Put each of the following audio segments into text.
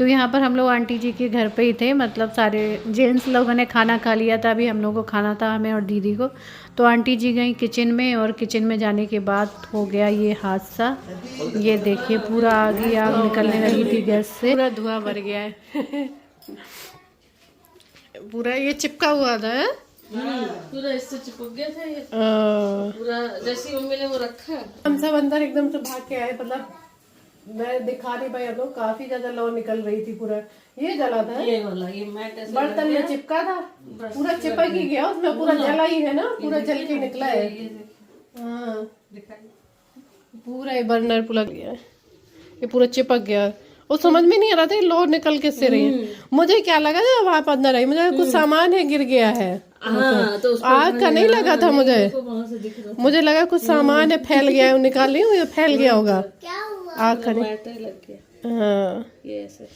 तो यहाँ पर हम लोग आंटी जी के घर पे ही थे, मतलब सारे जेंट्स लोगों ने खाना खा लिया था, अभी हम लोगों को खाना था, हमें और दीदी को। तो आंटी जी गई किचन में, और किचन में जाने के बाद हो गया ये हादसा। ये देखिए पूरा आगे आग निकलने लगी थी गैस से, पूरा धुआं भर गया है। पूरा ये चिपका हुआ था, पूरा इससे चिपक गया था ये पूरा, जैसी मम्मी ने वो रखा। हम सब अंदर एकदम से भाग के आए, मतलब मैं दिखा नहीं पाई, तो काफी ज्यादा लौ निकल रही थी। पूरा ये जला था, ये वाला ये मैट ऐसे बर्तन में चिपका था, पूरा चिपक ही गया उसमें, पूरा जला ही है ना, पूरा जल के निकला है। हाँ पूरा ये बर्नर पूरा गया है, ये पूरा चिपक गया। और समझ में नहीं आ रहा था लो निकल किससे रही है। मुझे क्या लगा था वहां पर अंदर आई, मुझे कुछ सामान है गिर गया है। तो आग का नहीं लगा था मुझे लगा कुछ सामान है फैल गया है, निकाल रही हूँ, ये फैल गया होगा आग का नहीं। लग गया। हाँ ये ऐसे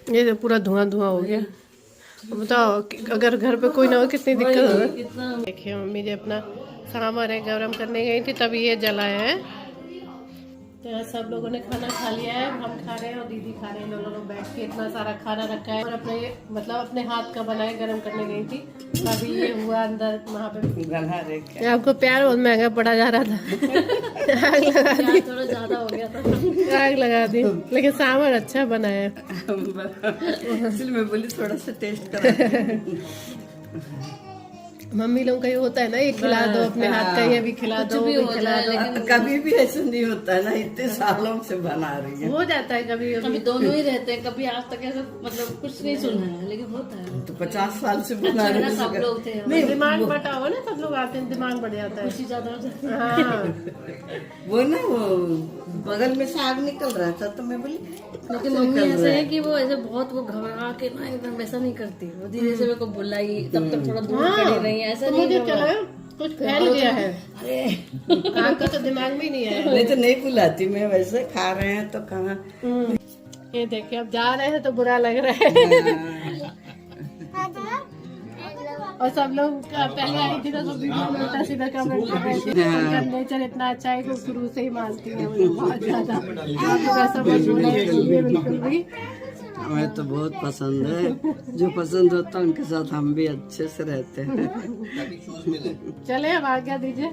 ये तो पूरा धुआं धुआं हो गया। बताओ अगर घर पे कोई ना हो कितनी दिक्कत होगा। देखिए मम्मी जी अपना सामान है गरम करने गई थी, तभी ये जलाया है। तो यहाँ सब लोगों ने खाना खा लिया है, हम खा रहे हैं और दीदी खा रहे हैं, दोनों लोग बैठ के। इतना सारा खाना रखा है और अपने मतलब अपने हाथ का बनाए गरम करने गई थी, अभी ये हुआ अंदर वहाँ पे। आपको प्यार बहुत महंगा पड़ा जा रहा था। आग लगा दी, थोड़ा ज्यादा हो गया था, आग लगा दी, लेकिन सामान अच्छा बना है। इसलिए मैं बोली थोड़ा सा टेस्ट करा। मम्मी लोगों का ये होता है ना, ये खिला दो अपने हाथ का, ये भी खिला दो, भी खिला दो। कभी भी ऐसा नहीं होता है ना, इतने सालों से बना रही है। हो जाता है कभी कभी दोनों ही रहते हैं, कभी आज तक ऐसा मतलब कुछ नहीं सुना है, लेकिन होता है। तो 50 साल से बना रही है। सब लोग थे, नहीं दिमाग बटा हो ना, सब लोग आते हैं दिमाग बढ़ जाता है, खुशी ज्यादा हो जाती है। हाँ वो ना वो बगल में से आग निकल रहा था, तो मैं बोली लेकिन मम्मी ऐसे है कि वो ऐसे बहुत वो घबरा के ना एकदम वैसा नहीं करती, वो धीरे से मेरे को बुलाई, तब तक थोड़ा दूर खड़ी रही है, ऐसा नहीं। मुझे चला कुछ फैल गया है, अरे आपका तो दिमाग में ही नहीं है। नहीं तो नहीं बुलाती मैं, वैसे खा रहे हैं तो कहाँ। ये देखिए अब जा रहे हैं तो बुरा लग रहा है। और सब लोग पहले आई थी तो सब वीडियो में उल्टा सीधा कमेंट कर रहे थे, उनका नेचर इतना अच्छा है कि शुरू से ही मानती है मुझे बहुत ज्यादा। आप लोग ऐसा मत बोलिए बिल्कुल भी। हमें तो बहुत पसंद है, जो पसंद होता है उनके साथ हम भी अच्छे से रहते हैं। चले अब आज्ञा दीजिए।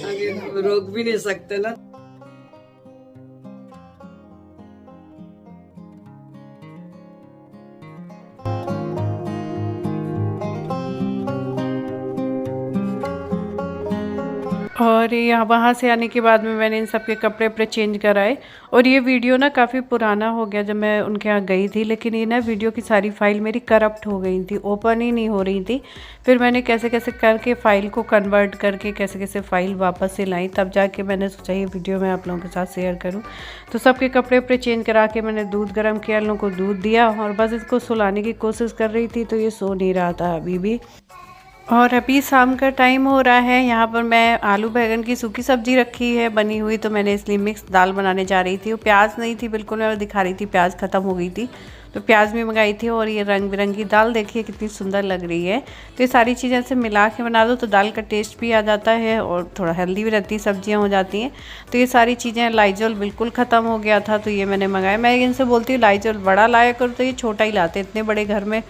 आगे रोक भी नहीं सकते ना। और यहाँ वहाँ से आने के बाद में मैंने इन सब के कपड़े अपने चेंज कराए। और ये वीडियो ना काफ़ी पुराना हो गया जब मैं उनके यहाँ गई थी, लेकिन ये ना वीडियो की सारी फाइल मेरी करप्ट हो गई थी, ओपन ही नहीं हो रही थी। फिर मैंने कैसे कैसे करके फ़ाइल को कन्वर्ट करके कैसे कैसे फ़ाइल वापस से लाई, तब जाके मैंने सोचा ये वीडियो मैं आप लोगों के साथ शेयर करूँ। तो सबके कपड़े अपने चेंज करा के मैंने दूध गर्म किया, इन लोगों को दूध दिया और बस इसको सुलाने की कोशिश कर रही थी, तो ये सो नहीं रहा था अभी भी। और अभी शाम का टाइम हो रहा है। यहाँ पर मैं आलू बैंगन की सूखी सब्जी रखी है बनी हुई, तो मैंने इसलिए मिक्स दाल बनाने जा रही थी। वो प्याज नहीं थी बिल्कुल, मैं दिखा रही थी प्याज ख़त्म हो गई थी, तो प्याज भी मंगाई थी। और ये रंग बिरंगी दाल देखिए कितनी सुंदर लग रही है। तो ये सारी चीज़ें से मिला के बना दो तो दाल का टेस्ट भी आ जाता है और थोड़ा हेल्दी भी रहती है, सब्जियाँ हो जाती हैं। तो ये सारी चीज़ें, लाइजॉल बिल्कुल ख़त्म हो गया था तो ये मैंने मंगाया। मैं इनसे बोलती हूँ लाइजॉल बड़ा लाया करो, तो ये छोटा ही लाते, इतने बड़े घर में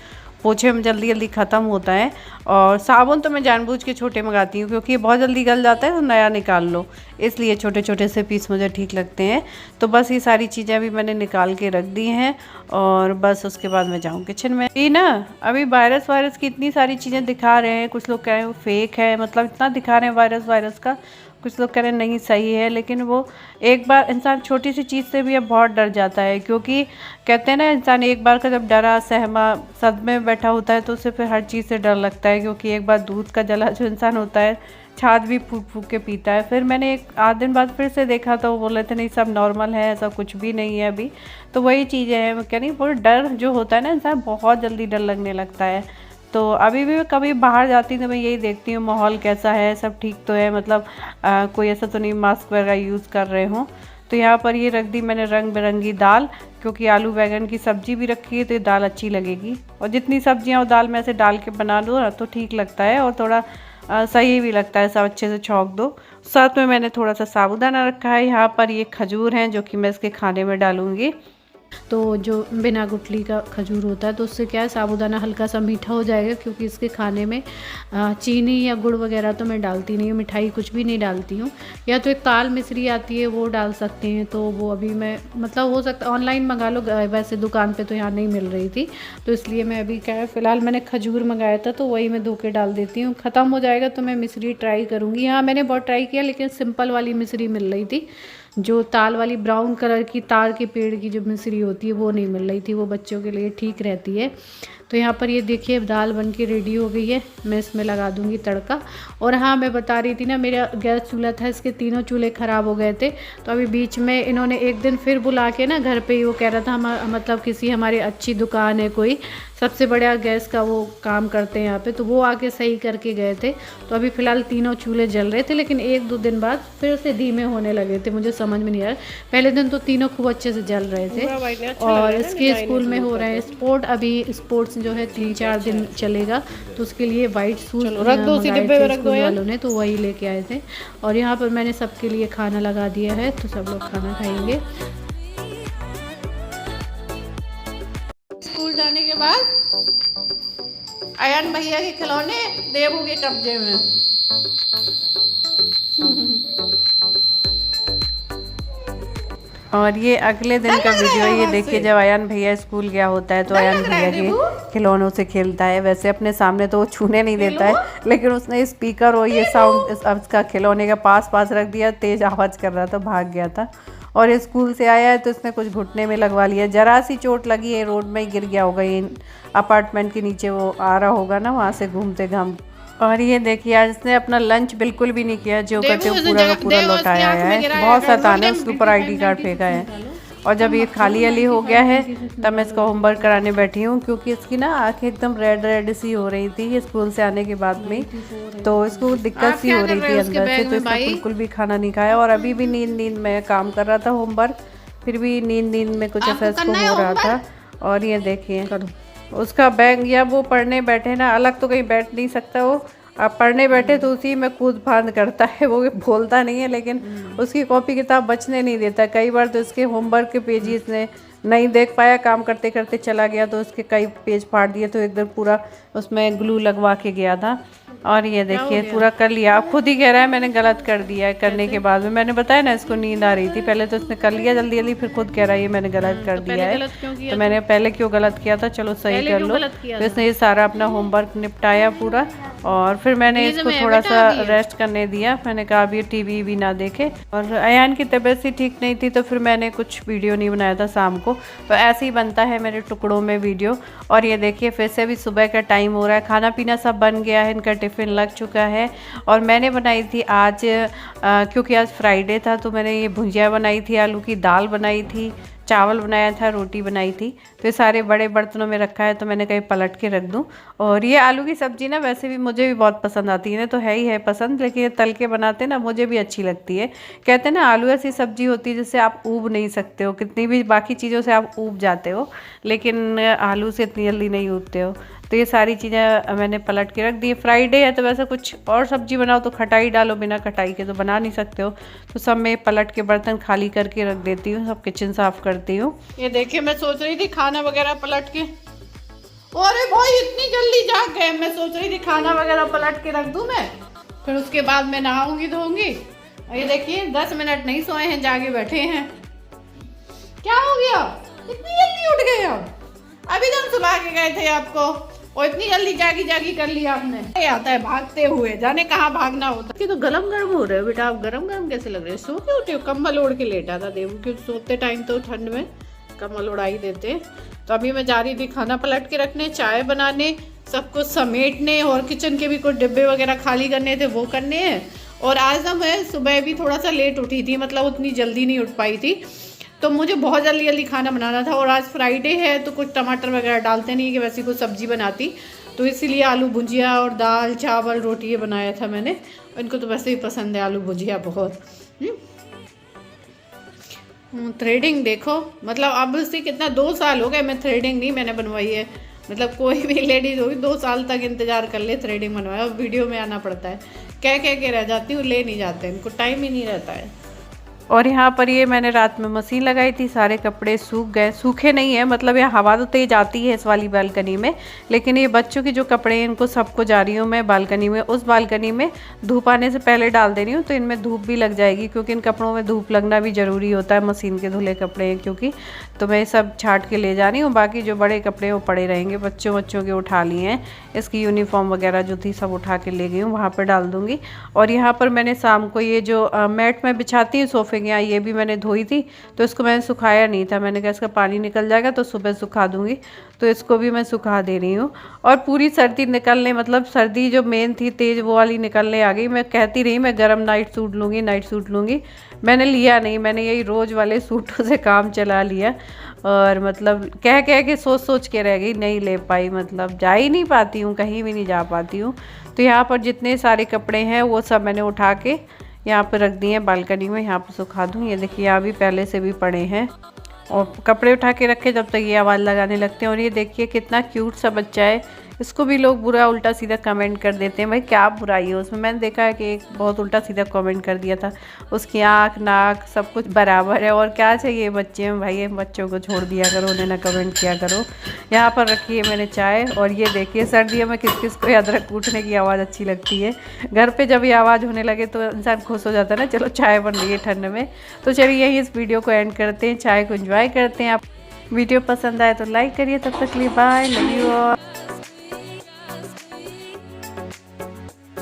पोछे में जल्दी जल्दी ख़त्म होता है। और साबुन तो मैं जानबूझ के छोटे मंगाती हूँ क्योंकि ये बहुत जल्दी गल जाता है, तो नया निकाल लो, इसलिए छोटे छोटे से पीस मुझे ठीक लगते हैं। तो बस ये सारी चीज़ें अभी मैंने निकाल के रख दी हैं और बस उसके बाद मैं जाऊँ किचन में। ये ना अभी वायरस की इतनी सारी चीज़ें दिखा रहे हैं, कुछ लोग कह रहे हैं वो फेक है, मतलब इतना दिखा रहे हैं वायरस का, कुछ लोग कह रहे हैं नहीं सही है। लेकिन वो एक बार इंसान छोटी सी चीज़ से भी अब बहुत डर जाता है, क्योंकि कहते हैं ना इंसान एक बार का जब डरा सहमा सदमे में बैठा होता है तो उसे फिर हर चीज़ से डर लगता है। क्योंकि एक बार दूध का जला जो इंसान होता है छाछ भी फूक फूक के पीता है। फिर मैंने एक आध दिन बाद फिर से देखा तो वो बोल रहे थे नहीं सब नॉर्मल है, ऐसा कुछ भी नहीं है अभी। तो वही चीज़ें हैं, मैं कह रही वो डर जो होता है ना इंसान बहुत जल्दी डर लगने लगता है। तो अभी भी कभी बाहर जाती हूँ तो मैं यही देखती हूँ माहौल कैसा है, सब ठीक तो है, मतलब कोई ऐसा तो नहीं मास्क वगैरह यूज़ कर रहे हों। तो यहाँ पर ये रख दी मैंने रंग बिरंगी दाल, क्योंकि आलू बैंगन की सब्ज़ी भी रखी है तो ये दाल अच्छी लगेगी। और जितनी सब्जियाँ और दाल में ऐसे डाल के बना लो ना तो ठीक लगता है। और थोड़ा सही भी लगता है, सब अच्छे से छौंक दो। साथ में मैंने थोड़ा सा साबूदाना रखा है यहाँ पर, ये खजूर हैं जो कि मैं इसके खाने में डालूँगी। तो जो बिना गुठली का खजूर होता है तो उससे क्या है, साबूदाना हल्का सा मीठा हो जाएगा, क्योंकि इसके खाने में चीनी या गुड़ वगैरह तो मैं डालती नहीं हूँ, मिठाई कुछ भी नहीं डालती हूँ। या तो एक ताल मिश्री आती है वो डाल सकते हैं, तो वो अभी मैं मतलब हो सकता ऑनलाइन मंगा लो, वैसे दुकान पे तो यहाँ नहीं मिल रही थी, तो इसलिए मैं अभी क्या है फ़िलहाल मैंने खजूर मंगाया था तो वही मैं धो के डाल देती हूँ। ख़त्म हो जाएगा तो मैं मिश्री ट्राई करूँगी। यहाँ मैंने बहुत ट्राई किया लेकिन सिंपल वाली मिश्री मिल रही थी, जो ताल वाली ब्राउन कलर की तार के पेड़ की जो मिश्री होती है वो नहीं मिल रही थी, वो बच्चों के लिए ठीक रहती है। तो यहाँ पर ये देखिए दाल बन के रेडी हो गई है, मैं इसमें लगा दूँगी तड़का। और हाँ मैं बता रही थी ना, मेरा गैस चूल्हा था, इसके तीनों चूल्हे ख़राब हो गए थे, तो अभी बीच में इन्होंने एक दिन फिर बुला के ना घर पे ही, वो कह रहा था हम मतलब किसी हमारी अच्छी दुकान है कोई सबसे बड़ा गैस का वो काम करते हैं यहाँ पे, तो वो आके सही करके गए थे। तो अभी फ़िलहाल तीनों चूल्हे जल रहे थे, लेकिन 1-2 दिन बाद फिर से धीमे होने लगे थे, मुझे समझ में नहीं आया। पहले दिन तो तीनों खूब अच्छे से जल रहे थे। और इसके स्कूल में हो रहे हैं स्पोर्ट, अभी स्पोर्ट्स जो है 3-4 दिन चलेगा, तो उसके लिए वाइट सूट स्कूल वालों ने, तो वही लेके आए थे। और यहाँ पर मैंने सबके लिए खाना लगा दिया है, तो सब लोग खाना खाएंगे। स्कूल जाने के बाद अयान भैया के खिलौने देवू के कब्जे में। और ये अगले दिन का वीडियो है, ये देखिए जब अयान भैया स्कूल गया होता है तो अयान भैया के खिलौनों से खेलता है। वैसे अपने सामने तो वो छूने नहीं देता है, लेकिन उसने स्पीकर और ये साउंड उसका खिलौने के पास रख दिया, तेज आवाज़ कर रहा था, भाग गया था। और स्कूल से आया है तो इसने कुछ घुटने में लगवा लिया, जरा सी चोट लगी है, रोड में ही गिर गया होगा, ये अपार्टमेंट के नीचे वो आ रहा होगा ना, वहाँ से घूमते घामते। और ये देखिए आज इसने अपना लंच बिल्कुल भी नहीं किया, जो करते हुए पूरा का पूरा लौटाया है। बहुत शैतान है, उसके ऊपर ID कार्ड फेंका है। और जब ये खाली हो गया है तब मैं इसको होमवर्क कराने बैठी हूँ, क्योंकि इसकी ना आंखें एकदम रेड सी हो रही थी ये स्कूल से आने के बाद में, तो इसको दिक्कत सी हो रही थी अंदर से, तो इसने बिल्कुल भी खाना नहीं खाया। और अभी भी नींद में काम कर रहा था होमवर्क, फिर भी नींद में कुछ ऐसा इसको हो रहा था। और ये देखिए उसका बैग, या वो पढ़ने बैठे ना, अलग तो कहीं बैठ नहीं सकता वो, अब पढ़ने बैठे तो उसी में कूद फांद करता है, वो बोलता नहीं है, लेकिन उसकी कॉपी किताब बचने नहीं देता। कई बार तो इसके होमवर्क के पेज ही इसने नहीं देख पाया, काम करते करते चला गया तो उसके कई पेज फाड़ दिए, तो एकदम पूरा उसमें ग्लू लगवा के गया था। और ये देखिए पूरा कर लिया, अब खुद ही कह रहा है मैंने गलत कर दिया है। करने के बाद में मैंने बताया ना इसको नींद आ रही थी, पहले तो इसने कर लिया जल्दी जल्दी, फिर खुद कह रहा है ये मैंने गलत कर दिया है। तो मैंने पहले क्यों गलत किया था, चलो सही कर लो। तो इसने ये सारा अपना होमवर्क निपटाया पूरा, और फिर मैंने इसको थोड़ा सा रेस्ट करने दिया। मैंने कहा अब ये TV भी ना देखे, और अयान की तबीयत सी ठीक नहीं थी, तो फिर मैंने कुछ वीडियो नहीं बनाया था शाम को, तो ऐसे ही बनता है मेरे टुकड़ों में वीडियो। और ये देखिए फिर से भी सुबह का टाइम हो रहा है, खाना पीना सब बन गया है, इनका टिफ़िन लग चुका है। और मैंने बनाई थी आज क्योंकि आज फ्राइडे था, तो मैंने ये भुजिया बनाई थी, आलू की दाल बनाई थी, चावल बनाया था, रोटी बनाई थी। तो ये सारे बड़े बर्तनों में रखा है, तो मैंने कहीं पलट के रख दूं। और ये आलू की सब्ज़ी ना वैसे भी मुझे भी बहुत पसंद आती है ना, तो है ही है पसंद, लेकिन ये तल के बनाते ना मुझे भी अच्छी लगती है। कहते हैं ना आलू ऐसी सब्ज़ी होती है जिससे आप ऊब नहीं सकते हो, कितनी भी बाकी चीज़ों से आप ऊब जाते हो, लेकिन आलू से इतनी जल्दी नहीं ऊबते हो। तो ये सारी चीज़ें मैंने पलट के रख दी। फ्राइडे है तो वैसे कुछ और सब्ज़ी बनाओ तो खटाई डालो, बिना खटाई के तो बना नहीं सकते हो। तो सब मैं पलट के बर्तन खाली करके रख देती हूँ, सब किचन साफ़ करती हूँ। ये देखिए मैं सोच रही थी खाना वगैरह पलट के, अरे भाई इतनी जल्दी जाग गए, मैं सोच रही थी खाना वगैरह पलट के रख दूँ मैं, फिर उसके बाद मैं नहाऊंगी धोऊंगी। ये देखिए 10 मिनट नहीं सोए हैं, जागे बैठे हैं। क्या हो गया, इतनी जल्दी उठ गए आप? अभी तो हम सुबह के गए थे आपको, और इतनी जल्दी जागी कर लिया आपने। आता है भागते हुए, जाने कहाँ भागना होता है। तो गरम हो रहे हो बेटा, आप गरम कैसे लग रहे हो? सो के उठे हो? कम्बल ओढ़ के लेटा था देवू, क्योंकि सोते टाइम तो ठंड में कम्बल उड़ा ही देते। तो अभी मैं जा रही थी खाना पलट के रखने, चाय बनाने, सब कुछ समेटने, और किचन के भी कुछ डिब्बे वगैरह खाली करने थे वो करने हैं। और आज ना मैं सुबह भी थोड़ा सा लेट उठी थी, मतलब उतनी जल्दी नहीं उठ पाई थी, तो मुझे बहुत जल्दी खाना बनाना था। और आज फ्राइडे है तो कुछ टमाटर वगैरह डालते नहीं कि वैसी कुछ सब्जी बनाती, तो इसीलिए आलू भुजिया और दाल चावल रोटी ये बनाया था मैंने। इनको तो वैसे ही पसंद है आलू भुजिया बहुत। थ्रेडिंग देखो, मतलब अब उससे कितना 2 साल हो गए, मैं थ्रेडिंग नहीं मैंने बनवाई है, मतलब कोई भी लेडीज होगी 2 साल तक इंतजार कर ले थ्रेडिंग बनवाए, और वीडियो में आना पड़ता है, कह के रह जाती हूँ, ले नहीं जाते, इनको टाइम ही नहीं रहता है। और यहाँ पर ये मैंने रात में मशीन लगाई थी, सारे कपड़े सूख गए, सूखे नहीं है मतलब यहाँ हवा तो तेज आती है इस वाली बालकनी में, लेकिन ये बच्चों की जो कपड़े हैं इनको सबको जा रही हूँ मैं बालकनी में, उस बालकनी में धूप आने से पहले डाल दे रही हूँ, तो इनमें धूप भी लग जाएगी, क्योंकि इन कपड़ों में धूप लगना भी ज़रूरी होता है, मशीन के धुले कपड़े हैं क्योंकि। तो मैं सब छाट के ले जा रही हूँ, बाकी जो बड़े कपड़े हैं वो पड़े रहेंगे, बच्चों के उठा लिए हैं, इसकी यूनिफॉर्म वगैरह जो थी सब उठा के ले गई हूँ, वहाँ पर डाल दूँगी। और यहाँ पर मैंने शाम को ये जो मैट में बिछाती हूँ सोफे के यहाँ, ये भी मैंने धोई थी, तो इसको मैंने सुखाया नहीं था, मैंने कहा इसका पानी निकल जाएगा तो सुबह सुखा दूंगी, तो इसको भी मैं सुखा दे रही हूँ। और पूरी सर्दी निकलने, मतलब सर्दी जो मेन थी तेज़ वो वाली निकलने आ गई। मैं कहती रही मैं गरम नाइट सूट लूँगी, मैंने लिया नहीं, मैंने यही रोज़ वाले सूटों से काम चला लिया, और मतलब कह के सोच के रह गई, नहीं ले पाई, मतलब जा ही नहीं पाती हूँ, कहीं भी नहीं जा पाती हूँ। तो यहाँ पर जितने सारे कपड़े हैं वो सब मैंने उठा के यहाँ पर रख दिए हैं बालकनी में, यहाँ पर सुखा दूँ। ये देखिए यहाँ भी पहले से भी पड़े हैं, और कपड़े उठा के रखे जब तक ये आवाज़ लगाने लगते हैं। और ये देखिए कितना क्यूट सा बच्चा है, इसको भी लोग बुरा उल्टा सीधा कमेंट कर देते हैं, भाई क्या बुराई है उसमें। मैंने देखा है कि एक बहुत उल्टा सीधा कमेंट कर दिया था, उसकी आँख नाक सब कुछ बराबर है, और क्या चाहिए बच्चे में भाई, बच्चों को छोड़ दिया करो, उन्हें ना कमेंट किया करो। यहाँ पर रखी है मैंने चाय, और ये देखिए सर्दियों में किस किस को अदरक कूटने की आवाज़ अच्छी लगती है, घर पर जब ये आवाज़ होने लगे तो इंसान खुश हो जाता है ना, चलो चाय बन रही है ठंड में। तो चलिए यही इस वीडियो को एंड करते हैं, चाय को एंजॉय करते हैं। आप वीडियो पसंद आए तो लाइक करिए, तब तक के लिए बाय, लव यू ऑल।